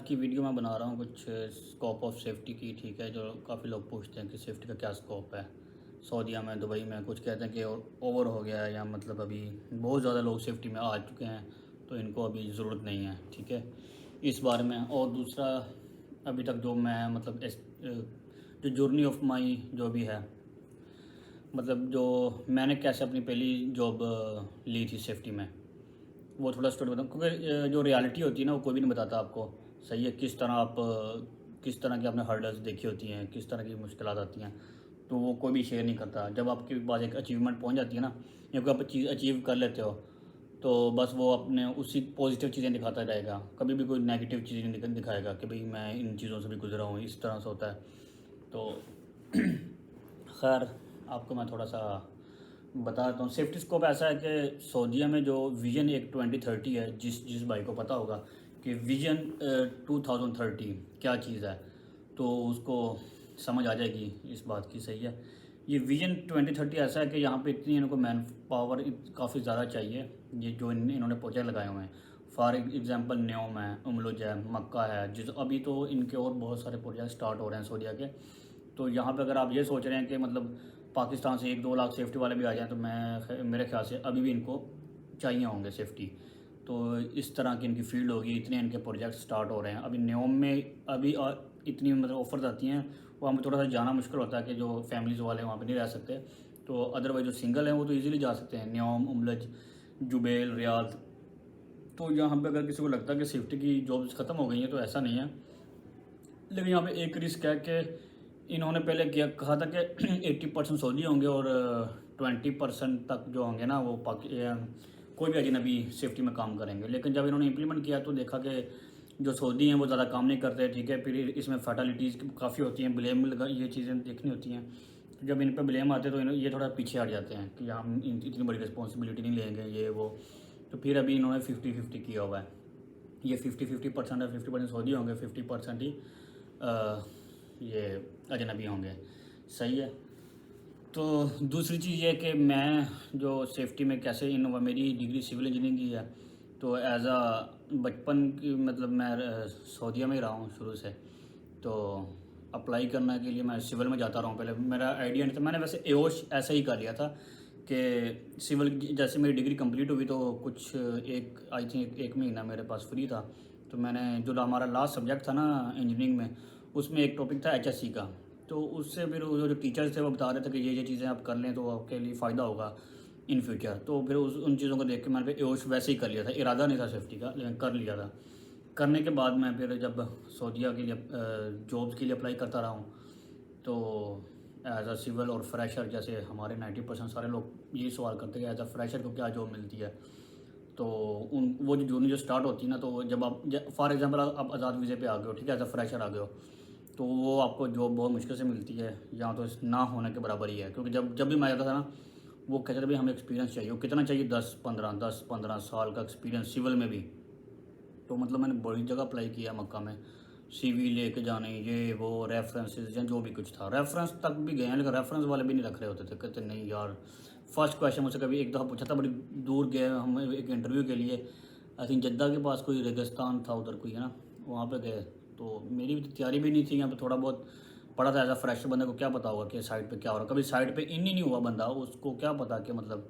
की वीडियो मैं बना रहा हूँ कुछ स्कोप ऑफ सेफ्टी की। ठीक है, जो काफ़ी लोग पूछते हैं कि सेफ्टी का क्या स्कोप है सऊदीया में, दुबई में। कुछ कहते हैं कि ओवर हो गया है, या मतलब अभी बहुत ज़्यादा लोग सेफ्टी में आ चुके हैं तो इनको अभी ज़रूरत नहीं है। ठीक है, इस बारे में। और दूसरा, अभी तक जो मैं मतलब जो जर्नी ऑफ माई जो भी है, मतलब जो मैंने कैसे अपनी पहली जॉब ली थी सेफ्टी में, वो थोड़ा स्टोरी बताऊँ। क्योंकि जो रियलिटी होती है ना, वो कोई भी नहीं बताता आपको। सही है, किस तरह आप किस तरह की आपने हर्डल्स देखी होती हैं, किस तरह की मुश्किलात आती हैं, तो वो कोई भी शेयर नहीं करता। जब आपके पास एक अचीवमेंट पहुंच जाती है ना, या कोई आप चीज़ अचीव कर लेते हो, तो बस वो अपने उसी पॉजिटिव चीज़ें दिखाता रहेगा। कभी भी कोई नेगेटिव चीज़ नहीं दिखाएगा कि भाई मैं इन चीज़ों से भी गुजरा हूँ, इस तरह से होता है। तो खैर, आपको मैं थोड़ा सा बता देता हूँ। सेफ्टी स्कोप ऐसा है कि सऊदीया में जो विजन एक 2030 है, जिस जिस भाई को पता होगा कि विजन 2030 क्या चीज़ है, तो उसको समझ आ जाएगी इस बात की। सही है, ये विजन 2030 ऐसा है कि यहाँ पे इतनी इनको मैन पावर काफ़ी ज़्यादा चाहिए। ये जो इन्होंने प्रोजेक्ट लगाए हुए हैं, फॉर एग्जांपल न्योम है, उमलुज है, मक्का है, जिस अभी तो इनके और बहुत सारे प्रोजेक्ट स्टार्ट हो रहे हैं सऊदीया के। तो यहाँ पे अगर आप ये सोच रहे हैं कि मतलब पाकिस्तान से 1-2 लाख सेफ्टी वाले भी आ जाएं, तो मेरे ख्याल से अभी भी इनको चाहिए होंगे सेफ्टी। तो इस तरह की इनकी फील्ड होगी, इतने इनके प्रोजेक्ट स्टार्ट हो रहे हैं। अभी न्योम में अभी इतनी मतलब ऑफर्स आती हैं, वहाँ पर थोड़ा सा जाना मुश्किल होता है कि जो फैमिलीज़ वाले वहाँ पर नहीं रह सकते। तो अदरवाइज जो सिंगल हैं वो तो ईज़िली जा सकते हैं, न्योम, उमलज, जुबेल, रियाद। तो यहाँ पे अगर किसी को लगता है कि सेफ्टी की जॉब्स ख़त्म हो गई हैं, तो ऐसा नहीं है। लेकिन यहाँ पे एक रिस्क है कि इन्होंने पहले किया कहा था कि 80% सऊदी होंगे और 20% तक जो होंगे ना वो कोई भी अजनबी सेफ्टी में काम करेंगे। लेकिन जब इन्होंने इम्प्लीमेंट किया तो देखा कि जो सऊदी हैं वो ज़्यादा काम नहीं करते। ठीक है, फिर इसमें फैटलिटीज़ काफ़ी होती हैं, ब्लेम लगा, ये चीज़ें देखनी होती हैं। तो जब इन पर ब्लेम आते हैं तो ये थोड़ा पीछे हट जाते हैं कि हम इतनी बड़ी रिस्पॉन्सिबिलिटी नहीं लेंगे, ये वो। तो फिर अभी इन्होंने 50-50 किया हुआ है। ये 50-50% है, 50% सऊदी होंगे, 50% ही ये अजनबी होंगे। सही है। तो दूसरी चीज़ ये कि मैं जो सेफ्टी में कैसे इन मेरी डिग्री सिविल इंजीनियरिंग की है, तो एज बचपन की मतलब मैं सऊदीया में ही रहा हूँ शुरू से। तो अप्लाई करने के लिए मैं सिविल में जाता रहा हूँ। पहले मेरा आइडिया नहीं था, मैंने वैसे एओश ऐसे ही कर लिया था कि सिविल जैसे मेरी डिग्री कंप्लीट हुई तो कुछ एक आई थिंक 1 महीना मेरे पास फ्री था। तो मैंने जो हमारा लास्ट सब्जेक्ट था ना इंजीनियरिंग में, उसमें एक टॉपिक था एचएससी का। तो उससे फिर वो जो टीचर्स थे वो बता रहे थे कि ये चीज़ें आप कर लें तो आपके लिए फ़ायदा होगा इन फ्यूचर। तो फिर उन चीज़ों को देख के मैंने एओश वैसे ही कर लिया था, इरादा नहीं था सेफ्टी का, लेकिन कर लिया था। करने के बाद मैं फिर जब सऊदीया के लिए जॉब्स के लिए अप्लाई करता रहा हूँ, तो एज अ सिविल और फ्रेशर, जैसे हमारे 90% सारे लोग यही सवाल करते हैं कि एज अ फ्रेशर को क्या जॉब मिलती है। तो उन वो जो जर्नी जो स्टार्ट होती है ना, तो जब आप फॉर एग्जांपल आप आज़ाद वीज़े पे आ गए हो, ठीक है, एज अ फ्रेशर आ गए हो, तो वो आपको जॉब बहुत मुश्किल से मिलती है, या तो ना होने के बराबर ही है। क्योंकि जब जब भी मैं जाता था ना, वो कहते थे भाई हमें एक्सपीरियंस चाहिए। वो कितना चाहिए? 10-15 साल का एक्सपीरियंस सिविल में भी। तो मतलब मैंने बड़ी जगह अप्लाई किया मक्का में, सीवी लेके जाने, ये वो रेफरेंसेस या जो भी कुछ था, रेफरेंस तक भी गए हैं, लेकिन रेफरेंस वाले भी नहीं रख रहे होते थे। कहते नहीं यार, फर्स्ट क्वेश्चन मुझसे कभी एक दफ़ा पूछा था, बड़ी दूर गए हम एक इंटरव्यू के लिए। आई थिंक जद्दा के पास कोई रेगिस्तान था उधर कोई है ना, वहाँ पे गए। तो मेरी भी तैयारी भी नहीं थी, यहाँ पे थोड़ा बहुत पढ़ा था। एज अ फ्रेशर बंदे को क्या पता होगा कि साइड पे क्या हो रहा है। कभी साइड पे इन ही नहीं हुआ बंदा, उसको क्या पता कि मतलब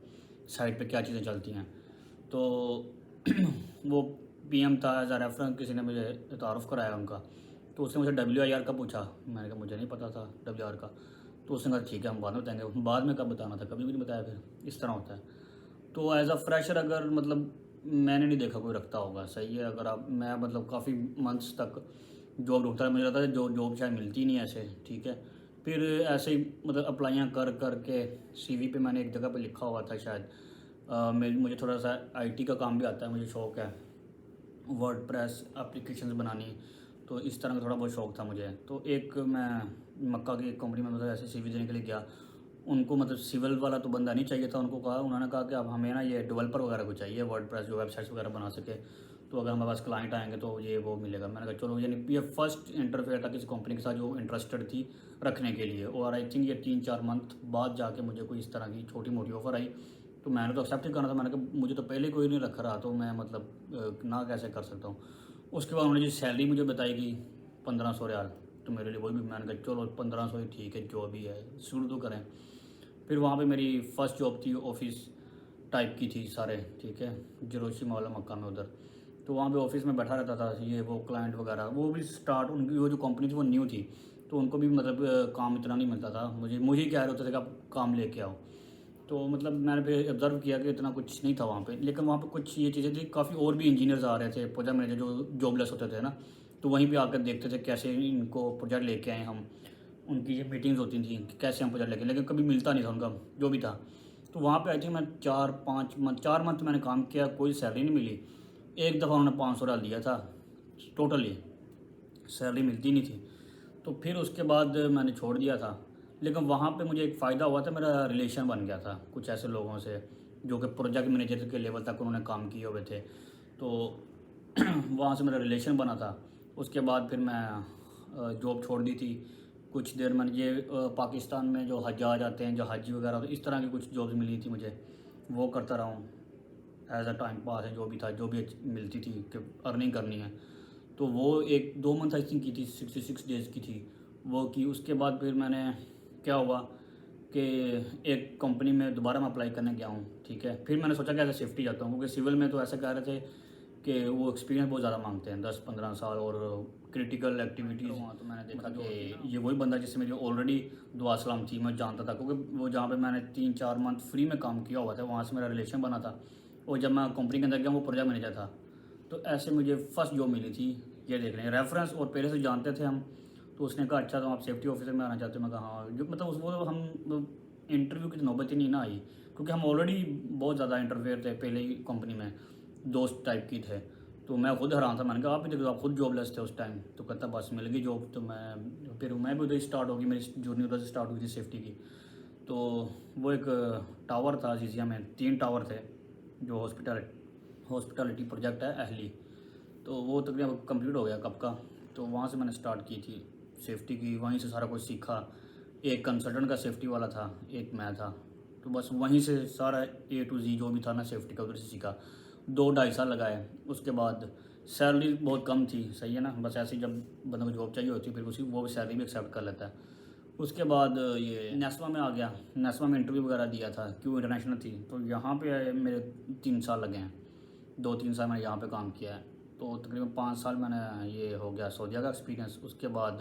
साइड पे क्या चीज़ें चलती हैं। तो वो पीएम था एज आ रेफरेंस, किसी ने मुझे तारुफ़ कराया उनका। तो उसने मुझे WIR का पूछा, मैंने कहा मुझे नहीं पता था WIR का। तो उसने कहा ठीक है हम बाद में बताएंगे। बाद में कब बताना था, कभी भी नहीं बताया। फिर इस तरह होता है। तो एज अ फ्रेशर अगर मतलब मैंने नहीं देखा कोई रखता होगा। सही है, अगर आप मैं मतलब काफ़ी मंथ्स तक जॉब ढूंढता है, मुझे लगता है जो जॉब शायद मिलती नहीं ऐसे। ठीक है, फिर ऐसे ही मतलब अप्लाइयाँ कर कर के CV पे मैंने एक जगह पे लिखा हुआ था शायद। मुझे थोड़ा सा IT का काम भी आता है, मुझे शौक़ है वर्डप्रेस एप्लीकेशंस बनानी। तो इस तरह का थोड़ा बहुत शौक़ था मुझे। तो एक मैं मक्का की एक कंपनी में मतलब ऐसे CV देने के लिए गया। उनको मतलब सिविल वाला तो बंदा नहीं चाहिए था, उन्होंने कहा कि अब हमें ना ये डेवलपर वगैरह को चाहिए, वर्डप्रेस जो वेबसाइट्स वगैरह बना सके। तो अगर हमारे पास क्लाइंट आएंगे तो ये वो मिलेगा। मैंने कहा चलो, यानी ये फर्स्ट इंटरव्यू था किसी कंपनी के साथ जो इंटरेस्टेड थी रखने के लिए। और आई थिंक ये 3-4 मंथ बाद जाके मुझे कोई इस तरह की छोटी मोटी ऑफ़र आई। तो मैंने तो एक्सेप्ट ही करना था। मैंने कहा मुझे तो पहले कोई नहीं रख रहा, तो मैं मतलब ना कैसे कर सकता हूँ। उसके बाद उन्होंने जो सैलरी मुझे बताई गई 1500 रियाल, तो मेरे लिए वही भी, मैंने कहा चलो 1500 ही ठीक है, जो भी है शुरू तो करें। फिर वहाँ पे मेरी फ़र्स्ट जॉब थी, ऑफिस टाइप की थी सारे, ठीक है, जरोशी मौला मक्का में उधर। तो वहाँ पे ऑफिस में बैठा रहता था, ये वो क्लाइंट वगैरह, वो भी स्टार्ट, उनकी वो जो कंपनी थी वो न्यू थी, तो उनको भी मतलब काम इतना नहीं मिलता था, मुझे ही कह रहे होते थे कि आप काम लेके आओ। तो मतलब मैंने फिर ऑब्ज़र्व किया कि इतना कुछ नहीं था वहाँ पे, लेकिन वहाँ पे कुछ ये चीज़ें थी, काफ़ी और भी इंजीनियर्स आ रहे थे, प्रोजेक्ट मैनेजर जो जॉबलेस होते थे ना, तो वहीं पे आकर देखते थे कैसे इनको प्रोजेक्ट लेके आए हम। उनकी ये मीटिंग्स होती थी कि कैसे हम प्रोजेक्ट लेके, लेकिन कभी मिलता नहीं था उनका जो भी था। तो वहाँ पे आई थिंक मैं 4 मंथ मैंने काम किया, कोई सैलरी नहीं मिली। एक दफ़ा उन्होंने 500 डाल दिया था टोटली, सैलरी मिलती नहीं थी। तो फिर उसके बाद मैंने छोड़ दिया था। लेकिन वहाँ पे मुझे एक फ़ायदा हुआ था, मेरा रिलेशन बन गया था कुछ ऐसे लोगों से जो कि प्रोजेक्ट मैनेजर के लेवल तक उन्होंने काम किए हुए थे। तो वहाँ से मेरा रिलेशन बना था। उसके बाद फिर मैं जॉब छोड़ दी थी। कुछ देर मैंने ये पाकिस्तान में जो हज्जाज आते हैं, जो हज वगैरह होते, इस तरह की कुछ जॉब्स मिली थी मुझे, वो करता रहा हूँ एज अ टाइम पास है, जो भी था, जो भी मिलती थी कि अर्निंग करनी है। तो वो 1-2 मंथ आई थिंक की थी, 66 डेज़ की थी वो की। उसके बाद फिर मैंने, क्या हुआ कि एक कंपनी में दोबारा मैं अप्लाई करने गया हूँ, ठीक है। फिर मैंने सोचा कि ऐसे शिफ्ट ही जाता हूँ, क्योंकि सिविल में तो ऐसे कह रहे थे कि वो एक्सपीरियंस बहुत ज़्यादा मांगते हैं, 10-15 साल और क्रिटिकल एक्टिविटीज़। वहाँ तो मैंने देखा कि ये वही बंदा जिससे मेरी ऑलरेडी दुआ सलाम थी, मैं जानता था, क्योंकि वो जहाँ पे मैंने 3-4 मंथ फ्री में काम किया हुआ था, वहाँ से मेरा रिलेशन बना था। और जब मैं कंपनी के अंदर गया, वो प्रोजेक्ट मैनेजर था। तो ऐसे मुझे फर्स्ट जॉब मिली थी। ये देख लें, रेफरेंस और पहले से जानते थे हम। तो उसने कहा अच्छा, तो आप सेफ्टी ऑफिसर में आना चाहते हो? मैं कहा हाँ। जो मतलब उस वो हम इंटरव्यू की तो नौबत ही नहीं ना आई, क्योंकि हम ऑलरेडी बहुत ज़्यादा इंटरफेयर थे पहले ही कंपनी में, दोस्त टाइप की थे। तो मैं खुद हैरान था, मैंने कहा आप भी देखो, आप खुद जॉबलेस थे उस टाइम। तो कहता बस मिल गई जॉब। तो मैं भी उधर स्टार्ट होगी, मेरी जर्नी उधर से स्टार्ट हुई थी सेफ्टी की। तो वो एक टावर था जीजिया में, 3 टावर थे, जो हॉस्पिटलिटी प्रोजेक्ट है अहली। तो वो तकरीबन कंप्लीट हो गया कब का। तो वहाँ से मैंने स्टार्ट की थी सेफ्टी की, वहीं से सारा कुछ सीखा। एक कंसल्टेंट का सेफ्टी वाला था, एक मैं था। तो बस वहीं से सारा A to Z जो भी था ना सेफ्टी का, उधर से सीखा। 2-2.5 साल लगाए। उसके बाद सैलरी बहुत कम थी, सही है ना, बस ऐसे ही जब बंदे को जॉब चाहिए होती है फिर उसी वो सैलरी भी एक्सेप्ट कर लेता है। उसके बाद ये नेस्मा में आ गया। नेस्मा में इंटरव्यू वगैरह दिया था, क्यों इंटरनेशनल थी। तो यहाँ पे मेरे 3 साल लगे हैं, 2-3 साल मैंने यहाँ पे काम किया है। तो तकरीबन 5 साल मैंने, ये हो गया सऊदीया का एक्सपीरियंस। उसके बाद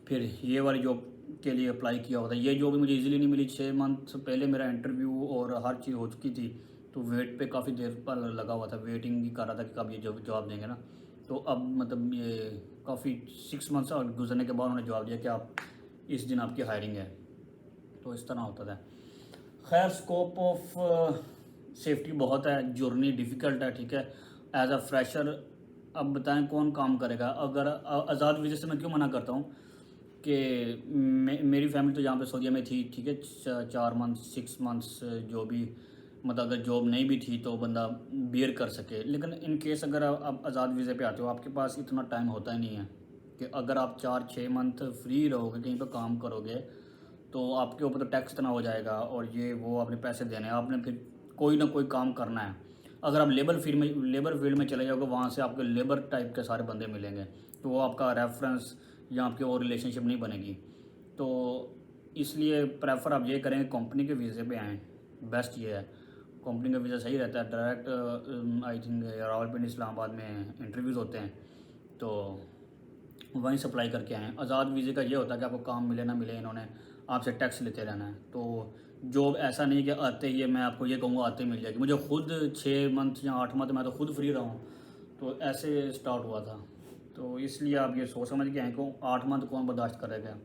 फिर ये वाली जॉब के लिए अप्लाई किया हुआ था। ये जॉब भी मुझे इजीली नहीं मिली, 6 मंथ पहले मेरा इंटरव्यू और हर चीज़ हो चुकी थी। तो वेट पे काफ़ी देर पर लगा हुआ था, वेटिंग ही कर रहा था कि कब ये जॉब देंगे ना। तो अब मतलब ये काफ़ी 6 मंथ्स गुजरने के बाद उन्होंने जवाब दिया कि आप इस दिन आपकी हायरिंग है। तो इस तरह होता था। खैर, स्कोप ऑफ सेफ्टी बहुत है, जर्नी डिफ़िकल्ट है, ठीक है, एज अ फ्रेशर। अब बताएं कौन काम करेगा? अगर आज़ाद वीज़े से मैं क्यों मना करता हूँ कि मेरी फैमिली तो यहाँ पे सऊदीया में थी, ठीक है, 4 मंथ 6 मंथ्स जो भी, मतलब अगर जॉब नहीं भी थी तो बंदा बियर कर सके। लेकिन इन केस अगर आप आज़ाद वीज़े पे आते हो, आपके पास इतना टाइम होता ही नहीं है कि अगर आप 4-6 मंथ फ्री रहोगे, कहीं पर काम करोगे, तो आपके ऊपर तो टैक्स इतना हो जाएगा और ये वो, आपने पैसे देने हैं, आपने फिर कोई ना कोई काम करना है। अगर आप लेबर फील्ड में चले जाओगे, वहाँ से आपके लेबर टाइप के सारे बंदे मिलेंगे, तो वो आपका रेफरेंस या आपकी और रिलेशनशिप नहीं बनेगी। तो इसलिए प्रेफर आप ये करेंगे कंपनी के वीज़े पे आएँ, बेस्ट ये है। कंपनी का वीज़ा सही रहता है, direct I think Rawalpindi Islamabad में इंटरव्यूज़ होते हैं, तो वहीं से अप्लाई करके आएँ। आज़ाद वीज़े का ये होता है कि आपको काम मिले ना मिले, इन्होंने आपसे टैक्स लेते रहना है। तो जॉब ऐसा नहीं कि आते ही मैं आपको ये कहूँगा आते ही मिल जाएगी। मुझे खुद 6 मंथ या 8 मंथ मैं तो खुद फ्री रहा हूँ, तो ऐसे स्टार्ट हुआ था। तो इसलिए आप ये सोच समझ के आएँ को 8 मंथ कौन बर्दाश्त करेगा।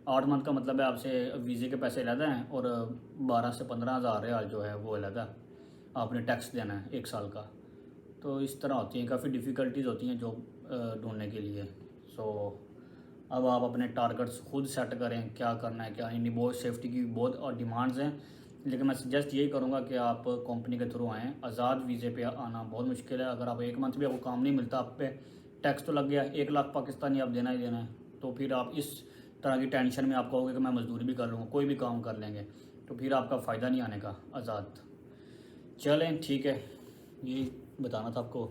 8 मंथ का मतलब है आपसे वीज़े के पैसे अलग हैं और 12 से 15 हज़ार रियाल जो है वो अलग है, आपने टैक्स देना है 1 साल का। तो इस तरह होती हैं, काफ़ी डिफ़िकल्टीज़ होती हैं जॉब ढूंढने के लिए। सो अब आप अपने टारगेट्स खुद सेट करें, क्या करना है क्या नहीं। बहुत सेफ्टी की बहुत और डिमांड्स हैं, लेकिन मैं सजेस्ट यही करूँगा कि आप कंपनी के थ्रू आएँ। आज़ाद वीज़े पे आना बहुत मुश्किल है। अगर आप 1 मंथ भी आपको काम नहीं मिलता, आप पे टैक्स तो लग गया, 1 लाख पाकिस्तानी आप देना ही देना है। तो फिर आप इस तरह की टेंशन में आप कहोगे कि मैं मजदूरी भी कर लूँगा, कोई भी काम कर लेंगे, तो फिर आपका फ़ायदा नहीं आने का। आज़ाद चलें, ठीक है, यही बताना था आपको।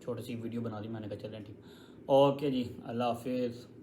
छोटी सी वीडियो बना दी, मैंने कहा चलें ठीक। ओके जी, अल्लाह हाफिज़।